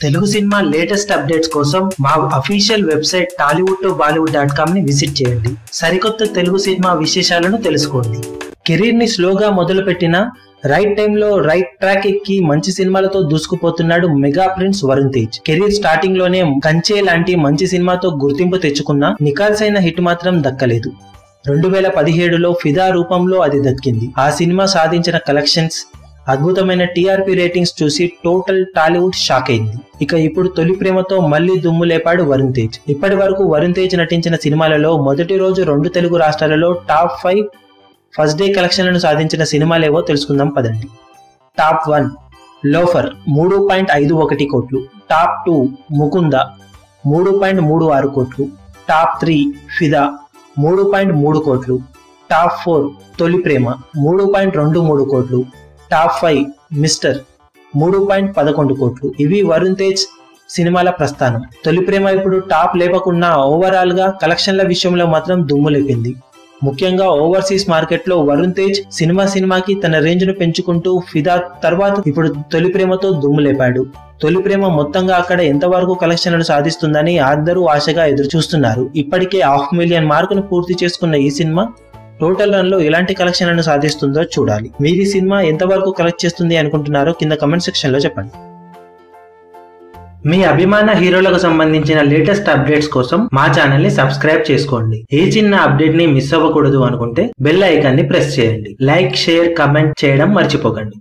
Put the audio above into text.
Telugu cinema latest updates కోసం మా official website tollywood2bollywood.com ని విజిట్ చేయండి. సరికొత్త తెలుగు సినిమా విశేషాలను తెలుసుకోండి. కెరీర్ ని స్లోగా మొదలుపెట్టిన రైట్ టైంలో రైట్ ట్రాక్ ఎక్కి మంచి సినిమాలతో దూసుకుపోతున్నాడు mega prince Varun Tej. Career starting లోనే కంచే లాంటి మంచి సినిమాతో గుర్తింపు తెచ్చుకున్న నికాల్సైన హిట్ మాత్రం దక్కలేదు. 2017లో ఫిదా రూపంలో అది దక్కింది. ఆ సినిమా సాధించిన కలెక్షన్స్, అద్భుతమైన టీఆర్పీ రేటింగ్స్ చూసి టోటల్ టాలీవుడ్ షాక్ అయింది. ఇక ఇప్పుడు తొలి ప్రేమతో మళ్లీ దుమ్ము లేపాడు వరుణ్ తేజ్. ఇప్పటి వరకు వరుణ్ తేజ్ నటించిన సినిమాలలో మొదటి రోజు 2 తెలుగు రాష్ట్రాలలో టాప్ 5 ఫస్ట్ డే కలెక్షన్లను సాధించిన సినిమాలేవో తెలుసుకుందాం పదండి. టాప్ 1 లోఫర్ 3.51 కోట్లు. టాప్ 2 ముకుంద 3.36 కోట్లు. టాప్ 3 ఫిదా 3.3 కోట్లు. టాప్ 4 తొలి ప్రేమ 3.23 కోట్లు. టాప్ 5 మిస్టర్ 3.11 కోట్లు. ఇవి వరుణ్ తేజ్ సినిమాల ప్రస్థానం. తొలి ప్రేమ ఇప్పుడు టాప్ లేపకుండా ఓవరాల్ గా కలెక్షన్ల విషయంలో మాత్రం దుమ్ము లేపింది. ముఖ్యంగా ఓవర్సీస్ మార్కెట్ లో వరుణ్ తేజ్ సినిమాకి తన రేంజ్ ను పెంచుకుంటూ ఫిదా తర్వాత ఇప్పుడు తొలి ప్రేమతో దుమ్ము లేపాడు. తొలి ప్రేమ మొత్తంగా అక్కడ ఎంతవరకు కలెక్షన్లను సాధిస్తుందని అందరూ ఆశగా ఎదురు చూస్తున్నారు. ఇప్పటికే 500,000 మార్కును పూర్తి చేసుకున్న ఈ సినిమా టోటల్ రన్ లో ఎలాంటి కలెక్షన్లను సాధిస్తుందో చూడాలి. మీరు ఈ సినిమా ఎంతవరకు కలెక్ట్ చేస్తుంది అనుకుంటున్నారో కింద కమెంట్ సెక్షన్ లో చెప్పండి. మీ అభిమాన హీరోలకు సంబంధించిన లేటెస్ట్ అప్డేట్స్ కోసం మా ఛానల్ ని సబ్స్క్రైబ్ చేసుకోండి. ఏ చిన్న అప్డేట్ ని మిస్ అవ్వకూడదు అనుకుంటే బెల్ ఐకాన్ ని ప్రెస్ చేయండి. లైక్, షేర్, కమెంట్ చేయడం మర్చిపోకండి.